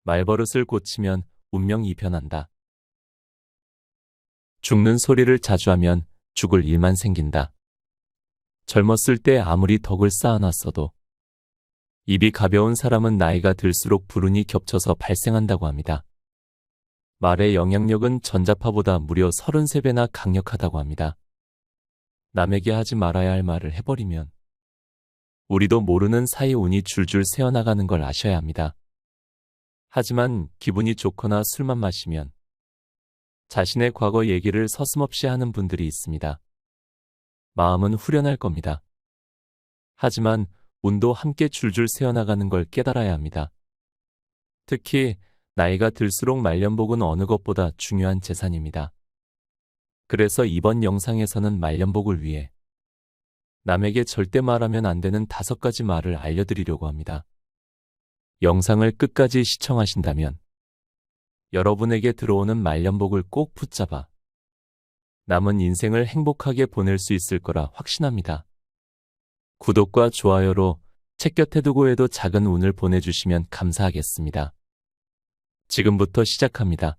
말버릇을 고치면 운명이 변한다. 죽는 소리를 자주 하면 죽을 일만 생긴다. 젊었을 때 아무리 덕을 쌓아놨어도 입이 가벼운 사람은 나이가 들수록 불운이 겹쳐서 발생한다고 합니다. 말의 영향력은 전자파보다 무려 33배나 강력하다고 합니다. 남에게 하지 말아야 할 말을 해버리면 우리도 모르는 사이 운이 줄줄 새어나가는 걸 아셔야 합니다. 하지만 기분이 좋거나 술만 마시면 자신의 과거 얘기를 서슴없이 하는 분들이 있습니다. 마음은 후련할 겁니다. 하지만 운도 함께 줄줄 새어나가는 걸 깨달아야 합니다. 특히 나이가 들수록 말년복은 어느 것보다 중요한 재산입니다. 그래서 이번 영상에서는 말년복을 위해 남에게 절대 말하면 안 되는 5가지 말을 알려드리려고 합니다. 영상을 끝까지 시청하신다면 여러분에게 들어오는 말년복을 꼭 붙잡아 남은 인생을 행복하게 보낼 수 있을 거라 확신합니다. 구독과 좋아요로 책 곁에 두고 해도 작은 운을 보내주시면 감사하겠습니다. 지금부터 시작합니다.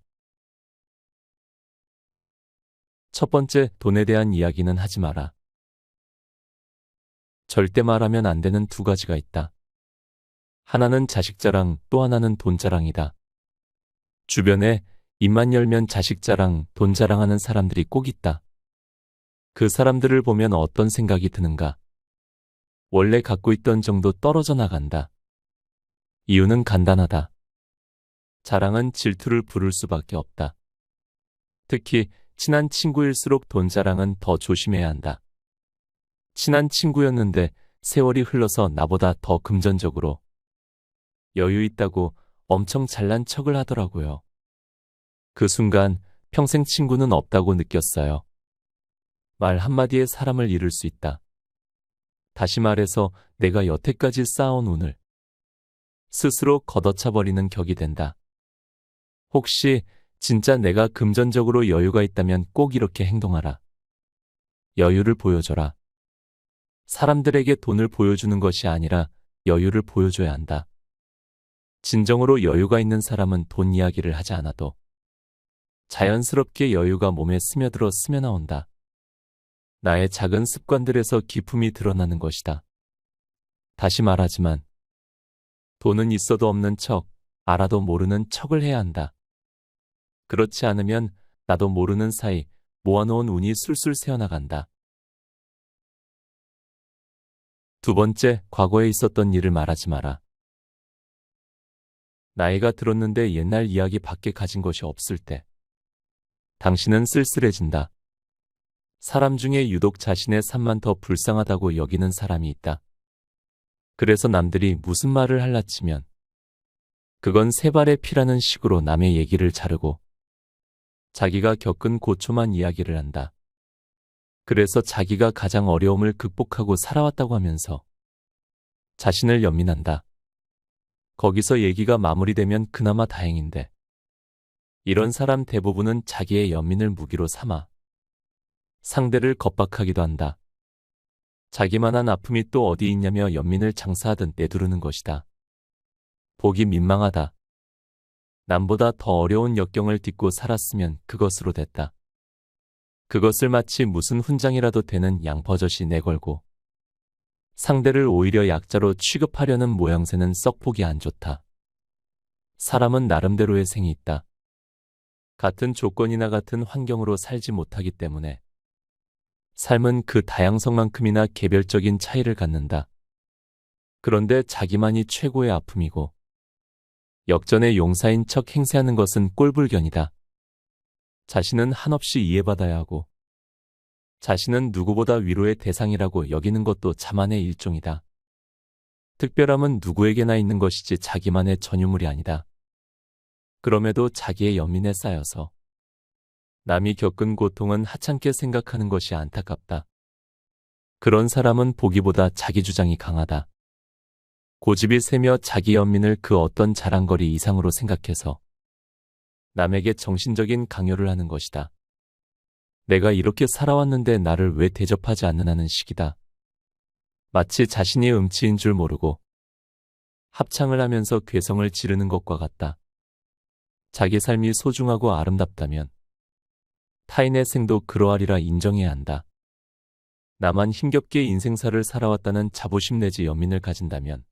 첫 번째, 돈에 대한 이야기는 하지 마라. 절대 말하면 안 되는 2가지가 있다. 하나는 자식 자랑, 또 하나는 돈 자랑이다. 주변에 입만 열면 자식 자랑, 돈 자랑하는 사람들이 꼭 있다. 그 사람들을 보면 어떤 생각이 드는가? 원래 갖고 있던 정도 떨어져 나간다. 이유는 간단하다. 자랑은 질투를 부를 수밖에 없다. 특히 친한 친구일수록 돈 자랑은 더 조심해야 한다. 친한 친구였는데 세월이 흘러서 나보다 더 금전적으로 여유 있다고 엄청 잘난 척을 하더라고요. 그 순간 평생 친구는 없다고 느꼈어요. 말 한마디에 사람을 잃을 수 있다. 다시 말해서 내가 여태까지 쌓아온 운을 스스로 걷어차버리는 격이 된다. 혹시 진짜 내가 금전적으로 여유가 있다면 꼭 이렇게 행동하라. 여유를 보여줘라. 사람들에게 돈을 보여주는 것이 아니라 여유를 보여줘야 한다. 진정으로 여유가 있는 사람은 돈 이야기를 하지 않아도 자연스럽게 여유가 몸에 스며들어 스며나온다. 나의 작은 습관들에서 기품이 드러나는 것이다. 다시 말하지만 돈은 있어도 없는 척, 알아도 모르는 척을 해야 한다. 그렇지 않으면 나도 모르는 사이 모아놓은 운이 술술 새어나간다. 2번째, 과거에 있었던 일을 말하지 마라. 나이가 들었는데 옛날 이야기 밖에 가진 것이 없을 때 당신은 쓸쓸해진다. 사람 중에 유독 자신의 삶만 더 불쌍하다고 여기는 사람이 있다. 그래서 남들이 무슨 말을 할라치면 그건 세 발의 피라는 식으로 남의 얘기를 자르고 자기가 겪은 고초만 이야기를 한다. 그래서 자기가 가장 어려움을 극복하고 살아왔다고 하면서 자신을 연민한다. 거기서 얘기가 마무리되면 그나마 다행인데 이런 사람 대부분은 자기의 연민을 무기로 삼아 상대를 겁박하기도 한다. 자기만한 아픔이 또 어디 있냐며 연민을 장사하듯 내두르는 것이다. 보기 민망하다. 남보다 더 어려운 역경을 딛고 살았으면 그것으로 됐다. 그것을 마치 무슨 훈장이라도 되는 양버젓이 내걸고 상대를 오히려 약자로 취급하려는 모양새는 썩 보기 안 좋다. 사람은 나름대로의 생이 있다. 같은 조건이나 같은 환경으로 살지 못하기 때문에 삶은 그 다양성만큼이나 개별적인 차이를 갖는다. 그런데 자기만이 최고의 아픔이고 역전의 용사인 척 행세하는 것은 꼴불견이다. 자신은 한없이 이해받아야 하고 자신은 누구보다 위로의 대상이라고 여기는 것도 자만의 일종이다. 특별함은 누구에게나 있는 것이지 자기만의 전유물이 아니다. 그럼에도 자기의 연민에 쌓여서 남이 겪은 고통은 하찮게 생각하는 것이 안타깝다. 그런 사람은 보기보다 자기 주장이 강하다. 고집이 세며 자기 연민을 그 어떤 자랑거리 이상으로 생각해서 남에게 정신적인 강요를 하는 것이다. 내가 이렇게 살아왔는데 나를 왜 대접하지 않느냐는 식이다. 마치 자신이 음치인 줄 모르고 합창을 하면서 괴성을 지르는 것과 같다. 자기 삶이 소중하고 아름답다면 타인의 생도 그러하리라 인정해야 한다. 나만 힘겹게 인생사를 살아왔다는 자부심 내지 연민을 가진다면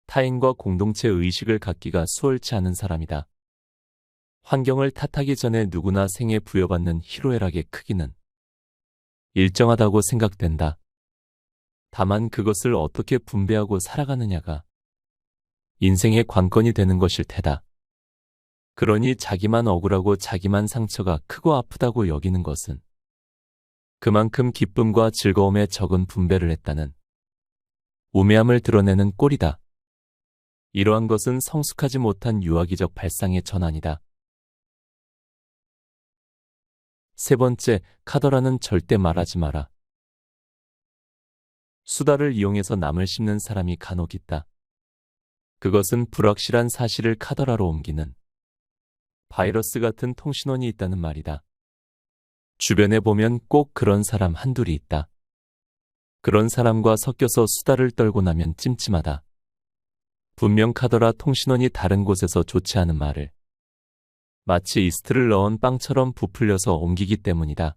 타인과 공동체 의식을 갖기가 수월치 않은 사람이다. 환경을 탓하기 전에 누구나 생에 부여받는 희로애락의 크기는 일정하다고 생각된다. 다만 그것을 어떻게 분배하고 살아가느냐가 인생의 관건이 되는 것일 테다. 그러니 자기만 억울하고 자기만 상처가 크고 아프다고 여기는 것은 그만큼 기쁨과 즐거움에 적은 분배를 했다는 우매함을 드러내는 꼴이다. 이러한 것은 성숙하지 못한 유아기적 발상의 전환이다. 세 번째, 카더라는 절대 말하지 마라. 수다를 이용해서 남을 씹는 사람이 간혹 있다. 그것은 불확실한 사실을 카더라로 옮기는 바이러스 같은 통신원이 있다는 말이다. 주변에 보면 꼭 그런 사람 한둘이 있다. 그런 사람과 섞여서 수다를 떨고 나면 찜찜하다. 분명 카더라 통신원이 다른 곳에서 좋지 않은 말을 마치 이스트를 넣은 빵처럼 부풀려서 옮기기 때문이다.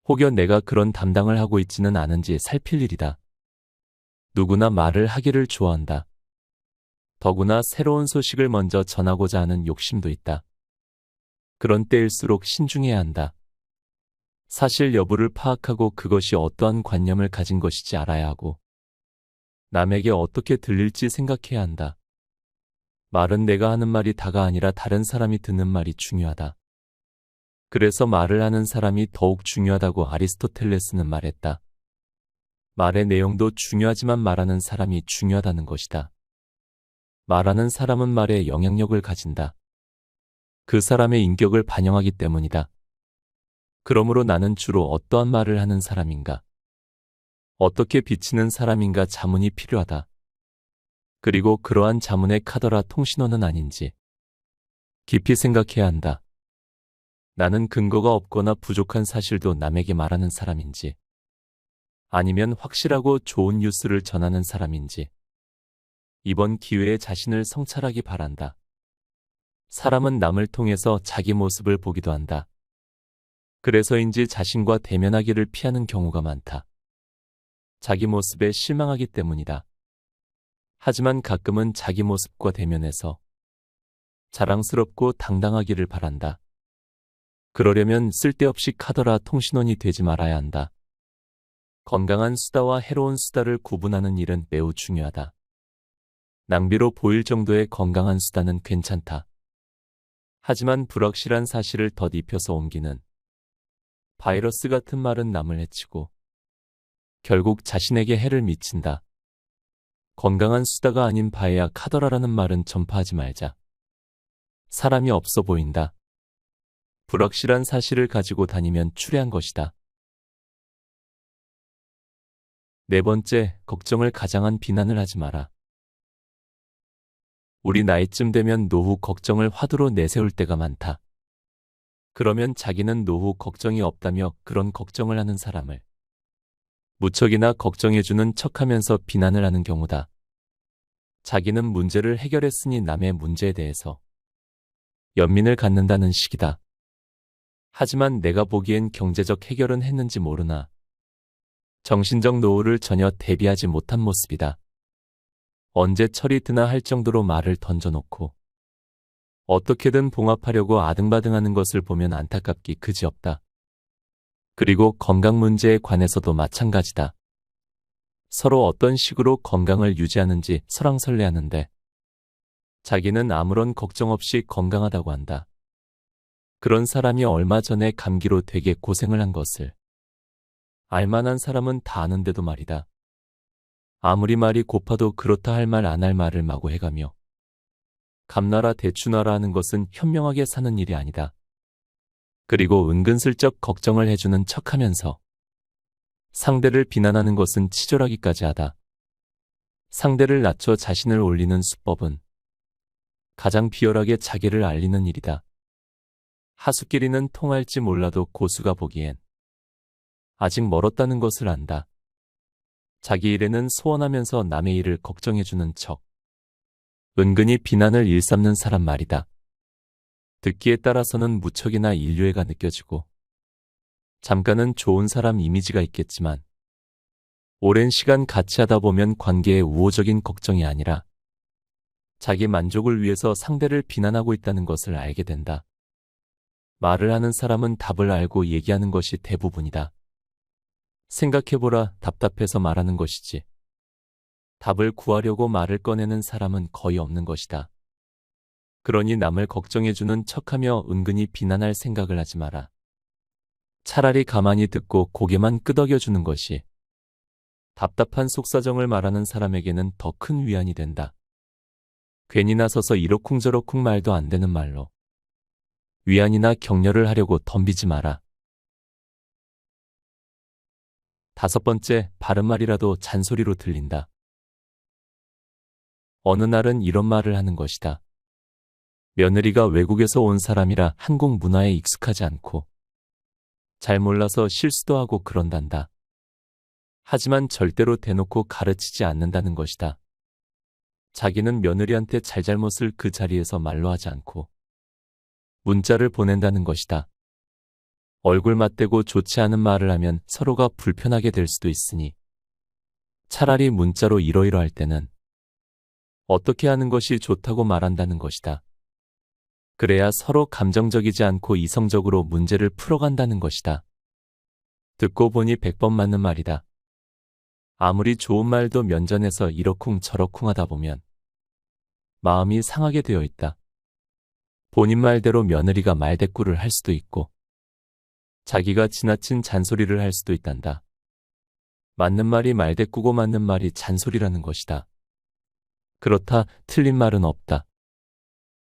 혹여 내가 그런 담당을 하고 있지는 않은지 살필 일이다. 누구나 말을 하기를 좋아한다. 더구나 새로운 소식을 먼저 전하고자 하는 욕심도 있다. 그런 때일수록 신중해야 한다. 사실 여부를 파악하고 그것이 어떠한 관념을 가진 것인지 알아야 하고 남에게 어떻게 들릴지 생각해야 한다. 말은 내가 하는 말이 다가 아니라 다른 사람이 듣는 말이 중요하다. 그래서 말을 하는 사람이 더욱 중요하다고 아리스토텔레스는 말했다. 말의 내용도 중요하지만 말하는 사람이 중요하다는 것이다. 말하는 사람은 말에 영향력을 가진다. 그 사람의 인격을 반영하기 때문이다. 그러므로 나는 주로 어떠한 말을 하는 사람인가? 어떻게 비치는 사람인가 자문이 필요하다. 그리고 그러한 자문의 카더라 통신원은 아닌지 깊이 생각해야 한다. 나는 근거가 없거나 부족한 사실도 남에게 말하는 사람인지 아니면 확실하고 좋은 뉴스를 전하는 사람인지 이번 기회에 자신을 성찰하기 바란다. 사람은 남을 통해서 자기 모습을 보기도 한다. 그래서인지 자신과 대면하기를 피하는 경우가 많다. 자기 모습에 실망하기 때문이다. 하지만 가끔은 자기 모습과 대면해서 자랑스럽고 당당하기를 바란다. 그러려면 쓸데없이 카더라 통신원이 되지 말아야 한다. 건강한 수다와 해로운 수다를 구분하는 일은 매우 중요하다. 낭비로 보일 정도의 건강한 수다는 괜찮다. 하지만 불확실한 사실을 덧입혀서 옮기는 바이러스 같은 말은 남을 해치고 결국 자신에게 해를 미친다. 건강한 수다가 아닌 바에야 카더라라는 말은 전파하지 말자. 사람이 없어 보인다. 불확실한 사실을 가지고 다니면 추레한 것이다. 네 번째, 걱정을 가장한 비난을 하지 마라. 우리 나이쯤 되면 노후 걱정을 화두로 내세울 때가 많다. 그러면 자기는 노후 걱정이 없다며 그런 걱정을 하는 사람을 무척이나 걱정해주는 척하면서 비난을 하는 경우다. 자기는 문제를 해결했으니 남의 문제에 대해서 연민을 갖는다는 식이다. 하지만 내가 보기엔 경제적 해결은 했는지 모르나 정신적 노후를 전혀 대비하지 못한 모습이다. 언제 철이 드나 할 정도로 말을 던져놓고 어떻게든 봉합하려고 아등바등하는 것을 보면 안타깝기 그지없다. 그리고 건강 문제에 관해서도 마찬가지다. 서로 어떤 식으로 건강을 유지하는지 설왕설래하는데 자기는 아무런 걱정 없이 건강하다고 한다. 그런 사람이 얼마 전에 감기로 되게 고생을 한 것을 알만한 사람은 다 아는데도 말이다. 아무리 말이 고파도 그렇다 할 말 안 할 말을 마구 해가며 감나라 대추나라 하는 것은 현명하게 사는 일이 아니다. 그리고 은근슬쩍 걱정을 해주는 척하면서 상대를 비난하는 것은 치졸하기까지 하다. 상대를 낮춰 자신을 올리는 수법은 가장 비열하게 자기를 알리는 일이다. 하수끼리는 통할지 몰라도 고수가 보기엔 아직 멀었다는 것을 안다. 자기 일에는 소원하면서 남의 일을 걱정해주는 척 은근히 비난을 일삼는 사람 말이다. 듣기에 따라서는 무척이나 인류애가 느껴지고 잠깐은 좋은 사람 이미지가 있겠지만 오랜 시간 같이 하다 보면 관계의 우호적인 걱정이 아니라 자기 만족을 위해서 상대를 비난하고 있다는 것을 알게 된다. 말을 하는 사람은 답을 알고 얘기하는 것이 대부분이다. 생각해보라, 답답해서 말하는 것이지. 답을 구하려고 말을 꺼내는 사람은 거의 없는 것이다. 그러니 남을 걱정해주는 척하며 은근히 비난할 생각을 하지 마라. 차라리 가만히 듣고 고개만 끄덕여주는 것이 답답한 속사정을 말하는 사람에게는 더 큰 위안이 된다. 괜히 나서서 이러쿵저러쿵 말도 안 되는 말로 위안이나 격려를 하려고 덤비지 마라. 5번째, 바른말이라도 잔소리로 들린다. 어느 날은 이런 말을 하는 것이다. 며느리가 외국에서 온 사람이라 한국 문화에 익숙하지 않고 잘 몰라서 실수도 하고 그런단다. 하지만 절대로 대놓고 가르치지 않는다는 것이다. 자기는 며느리한테 잘잘못을 그 자리에서 말로 하지 않고 문자를 보낸다는 것이다. 얼굴 맞대고 좋지 않은 말을 하면 서로가 불편하게 될 수도 있으니 차라리 문자로 이러이러할 때는 어떻게 하는 것이 좋다고 말한다는 것이다. 그래야 서로 감정적이지 않고 이성적으로 문제를 풀어간다는 것이다. 듣고 보니 100번 맞는 말이다. 아무리 좋은 말도 면전에서 이러쿵 저러쿵 하다 보면 마음이 상하게 되어 있다. 본인 말대로 며느리가 말대꾸를 할 수도 있고 자기가 지나친 잔소리를 할 수도 있단다. 맞는 말이 말대꾸고 맞는 말이 잔소리라는 것이다. 그렇다, 틀린 말은 없다.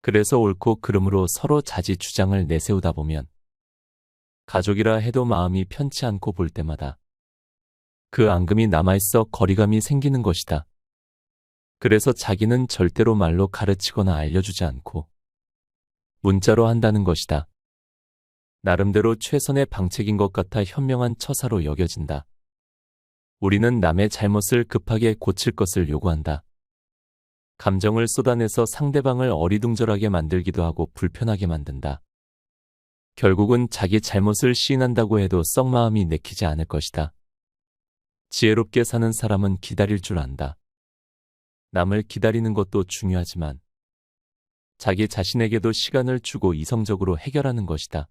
그래서 옳고 그름으로 서로 자지 주장을 내세우다 보면 가족이라 해도 마음이 편치 않고 볼 때마다 그 앙금이 남아있어 거리감이 생기는 것이다. 그래서 자기는 절대로 말로 가르치거나 알려주지 않고 문자로 한다는 것이다. 나름대로 최선의 방책인 것 같아 현명한 처사로 여겨진다. 우리는 남의 잘못을 급하게 고칠 것을 요구한다. 감정을 쏟아내서 상대방을 어리둥절하게 만들기도 하고 불편하게 만든다. 결국은 자기 잘못을 시인한다고 해도 썩 마음이 내키지 않을 것이다. 지혜롭게 사는 사람은 기다릴 줄 안다. 남을 기다리는 것도 중요하지만 자기 자신에게도 시간을 주고 이성적으로 해결하는 것이다.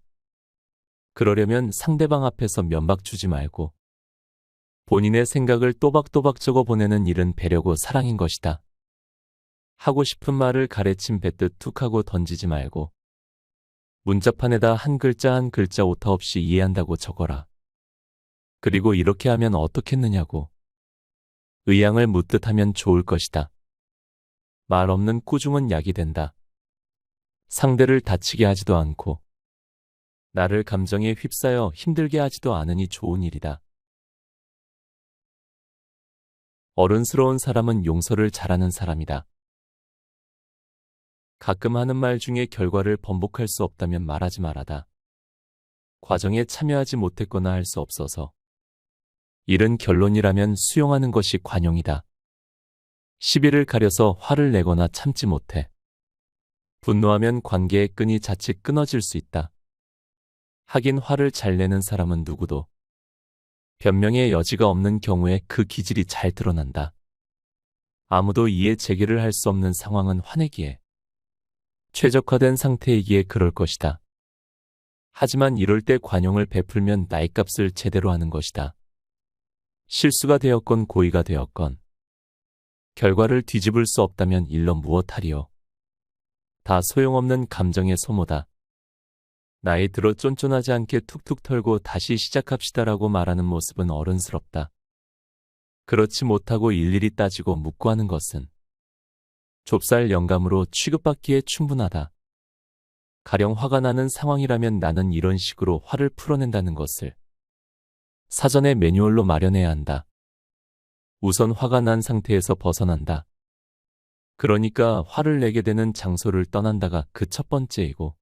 그러려면 상대방 앞에서 면박 주지 말고 본인의 생각을 또박또박 적어 보내는 일은 배려고 사랑인 것이다. 하고 싶은 말을 가래침 뱉듯 툭 하고 던지지 말고 문자판에다 한 글자 한 글자 오타 없이 이해한다고 적어라. 그리고 이렇게 하면 어떻겠느냐고 의향을 묻듯 하면 좋을 것이다. 말 없는 꾸중은 약이 된다. 상대를 다치게 하지도 않고 나를 감정에 휩싸여 힘들게 하지도 않으니 좋은 일이다. 어른스러운 사람은 용서를 잘하는 사람이다. 가끔 하는 말 중에 결과를 번복할 수 없다면 말하지 말아다. 과정에 참여하지 못했거나 할 수 없어서 이른 결론이라면 수용하는 것이 관용이다. 시비를 가려서 화를 내거나 참지 못해 분노하면 관계의 끈이 자칫 끊어질 수 있다. 하긴 화를 잘 내는 사람은 누구도 변명의 여지가 없는 경우에 그 기질이 잘 드러난다. 아무도 이해 제기를 할 수 없는 상황은 화내기에 최적화된 상태이기에 그럴 것이다. 하지만 이럴 때 관용을 베풀면 나이값을 제대로 하는 것이다. 실수가 되었건 고의가 되었건 결과를 뒤집을 수 없다면 일러 무엇하리요. 다 소용없는 감정의 소모다. 나이 들어 쫀쫀하지 않게 툭툭 털고 다시 시작합시다라고 말하는 모습은 어른스럽다. 그렇지 못하고 일일이 따지고 묻고 하는 것은 좁쌀 영감으로 취급받기에 충분하다. 가령 화가 나는 상황이라면 나는 이런 식으로 화를 풀어낸다는 것을 사전에 매뉴얼로 마련해야 한다. 우선 화가 난 상태에서 벗어난다. 그러니까 화를 내게 되는 장소를 떠난다가 그 첫 번째이고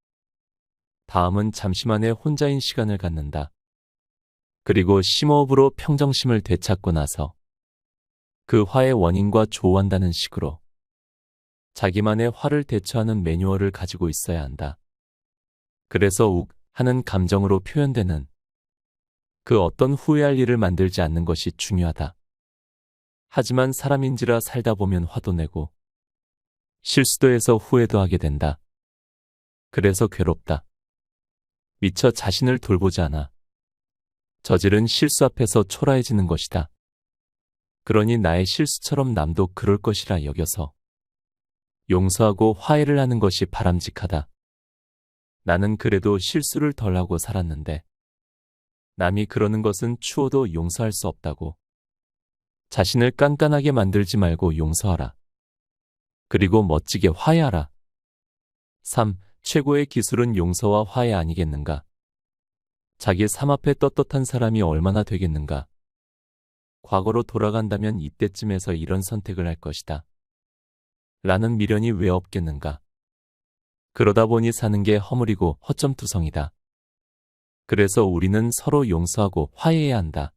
다음은 잠시만의 혼자인 시간을 갖는다. 그리고 심호흡으로 평정심을 되찾고 나서 그 화의 원인과 조우한다는 식으로 자기만의 화를 대처하는 매뉴얼을 가지고 있어야 한다. 그래서 욱 하는 감정으로 표현되는 그 어떤 후회할 일을 만들지 않는 것이 중요하다. 하지만 사람인지라 살다 보면 화도 내고 실수도 해서 후회도 하게 된다. 그래서 괴롭다. 미처 자신을 돌보지 않아 저지른 실수 앞에서 초라해지는 것이다. 그러니 나의 실수처럼 남도 그럴 것이라 여겨서 용서하고 화해를 하는 것이 바람직하다. 나는 그래도 실수를 덜하고 살았는데 남이 그러는 것은 추워도 용서할 수 없다고. 자신을 깐깐하게 만들지 말고 용서하라. 그리고 멋지게 화해하라. 3. 최고의 기술은 용서와 화해 아니겠는가? 자기 삶 앞에 떳떳한 사람이 얼마나 되겠는가? 과거로 돌아간다면 이때쯤에서 이런 선택을 할 것이다. 라는 미련이 왜 없겠는가? 그러다 보니 사는 게 허물이고 허점투성이다. 그래서 우리는 서로 용서하고 화해해야 한다.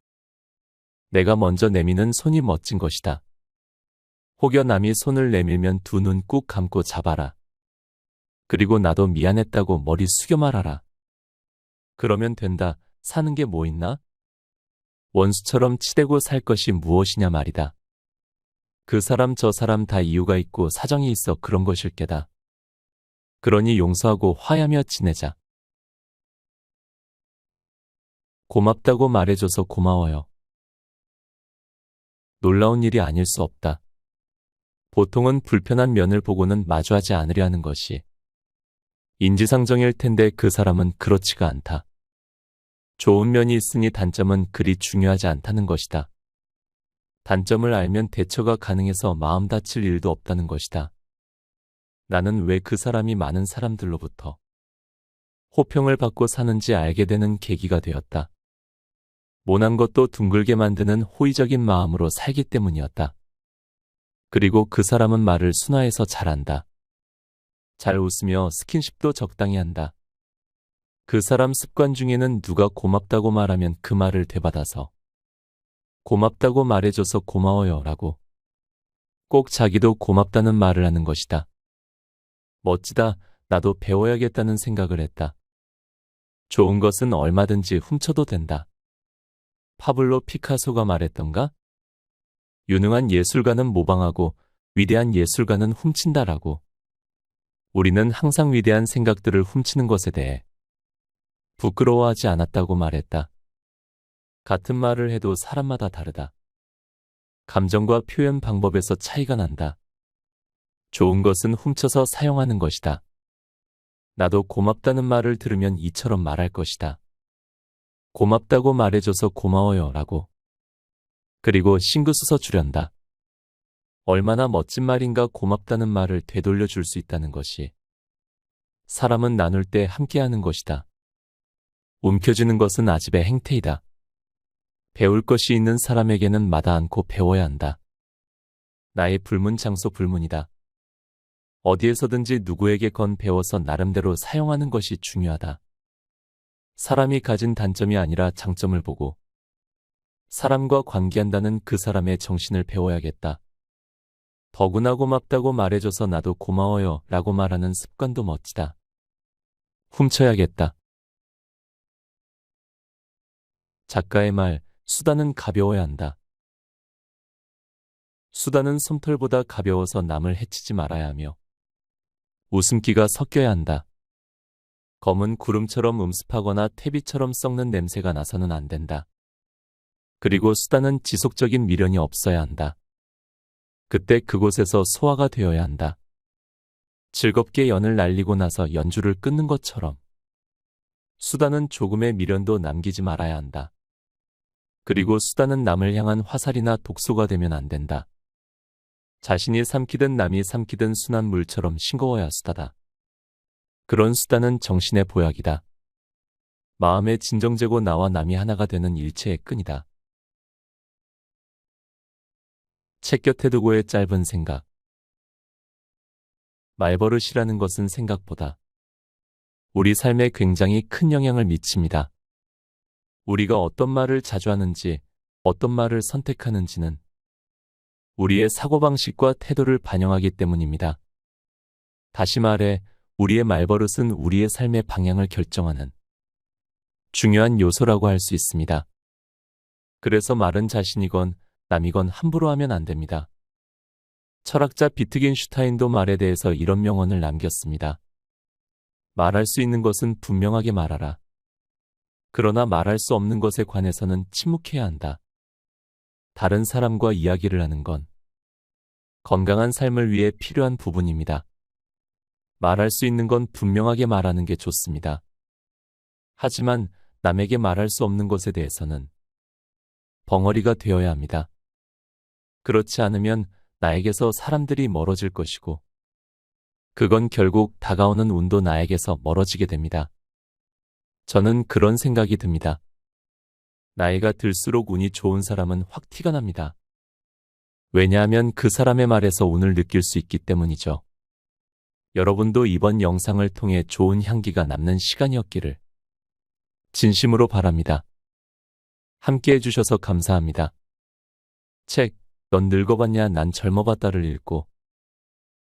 내가 먼저 내미는 손이 멋진 것이다. 혹여 남이 손을 내밀면 두 눈 꾹 감고 잡아라. 그리고 나도 미안했다고 머리 숙여 말하라. 그러면 된다. 사는 게 뭐 있나? 원수처럼 치대고 살 것이 무엇이냐 말이다. 그 사람 저 사람 다 이유가 있고 사정이 있어 그런 것일 게다. 그러니 용서하고 화해하며 지내자. 고맙다고 말해줘서 고마워요. 놀라운 일이 아닐 수 없다. 보통은 불편한 면을 보고는 마주하지 않으려 하는 것이 인지상정일 텐데 그 사람은 그렇지가 않다. 좋은 면이 있으니 단점은 그리 중요하지 않다는 것이다. 단점을 알면 대처가 가능해서 마음 다칠 일도 없다는 것이다. 나는 왜 그 사람이 많은 사람들로부터 호평을 받고 사는지 알게 되는 계기가 되었다. 모난 것도 둥글게 만드는 호의적인 마음으로 살기 때문이었다. 그리고 그 사람은 말을 순화해서 잘한다. 잘 웃으며 스킨십도 적당히 한다. 그 사람 습관 중에는 누가 고맙다고 말하면 그 말을 되받아서 고맙다고 말해줘서 고마워요 라고 꼭 자기도 고맙다는 말을 하는 것이다. 멋지다. 나도 배워야겠다는 생각을 했다. 좋은 것은 얼마든지 훔쳐도 된다. 파블로 피카소가 말했던가? 유능한 예술가는 모방하고 위대한 예술가는 훔친다라고. 우리는 항상 위대한 생각들을 훔치는 것에 대해 부끄러워하지 않았다고 말했다. 같은 말을 해도 사람마다 다르다. 감정과 표현 방법에서 차이가 난다. 좋은 것은 훔쳐서 사용하는 것이다. 나도 고맙다는 말을 들으면 이처럼 말할 것이다. 고맙다고 말해줘서 고마워요 라고. 그리고 싱긋 웃어 주련다. 얼마나 멋진 말인가. 고맙다는 말을 되돌려 줄 수 있다는 것이 사람은 나눌 때 함께하는 것이다. 움켜쥐는 것은 아집의 행태이다. 배울 것이 있는 사람에게는 마다 않고 배워야 한다. 나의 불문 장소 불문이다. 어디에서든지 누구에게건 배워서 나름대로 사용하는 것이 중요하다. 사람이 가진 단점이 아니라 장점을 보고 사람과 관계한다는 그 사람의 정신을 배워야겠다. 더구나 고맙다고 말해줘서 나도 고마워요 라고 말하는 습관도 멋지다. 훔쳐야겠다. 작가의 말, 수다는 가벼워야 한다. 수다는 솜털보다 가벼워서 남을 해치지 말아야 하며 웃음기가 섞여야 한다. 검은 구름처럼 음습하거나 퇴비처럼 썩는 냄새가 나서는 안 된다. 그리고 수다는 지속적인 미련이 없어야 한다. 그때 그곳에서 소화가 되어야 한다. 즐겁게 연을 날리고 나서 연주를 끊는 것처럼 수다는 조금의 미련도 남기지 말아야 한다. 그리고 수다는 남을 향한 화살이나 독소가 되면 안 된다. 자신이 삼키든 남이 삼키든 순한 물처럼 싱거워야 수다다. 그런 수다는 정신의 보약이다. 마음의 진정제고 나와 남이 하나가 되는 일체의 끈이다. 책 곁에 두고의 짧은 생각. 말버릇이라는 것은 생각보다 우리 삶에 굉장히 큰 영향을 미칩니다. 우리가 어떤 말을 자주 하는지, 어떤 말을 선택하는지는 우리의 사고방식과 태도를 반영하기 때문입니다. 다시 말해, 우리의 말버릇은 우리의 삶의 방향을 결정하는 중요한 요소라고 할 수 있습니다. 그래서 말은 자신이건 남이건 함부로 하면 안 됩니다. 철학자 비트겐슈타인도 말에 대해서 이런 명언을 남겼습니다. 말할 수 있는 것은 분명하게 말하라. 그러나 말할 수 없는 것에 관해서는 침묵해야 한다. 다른 사람과 이야기를 하는 건 건강한 삶을 위해 필요한 부분입니다. 말할 수 있는 건 분명하게 말하는 게 좋습니다. 하지만 남에게 말할 수 없는 것에 대해서는 벙어리가 되어야 합니다. 그렇지 않으면 나에게서 사람들이 멀어질 것이고 그건 결국 다가오는 운도 나에게서 멀어지게 됩니다. 저는 그런 생각이 듭니다. 나이가 들수록 운이 좋은 사람은 확 티가 납니다. 왜냐하면 그 사람의 말에서 운을 느낄 수 있기 때문이죠. 여러분도 이번 영상을 통해 좋은 향기가 남는 시간이었기를 진심으로 바랍니다. 함께 해주셔서 감사합니다. 책, 넌 늙어봤냐 난 젊어봤다를 읽고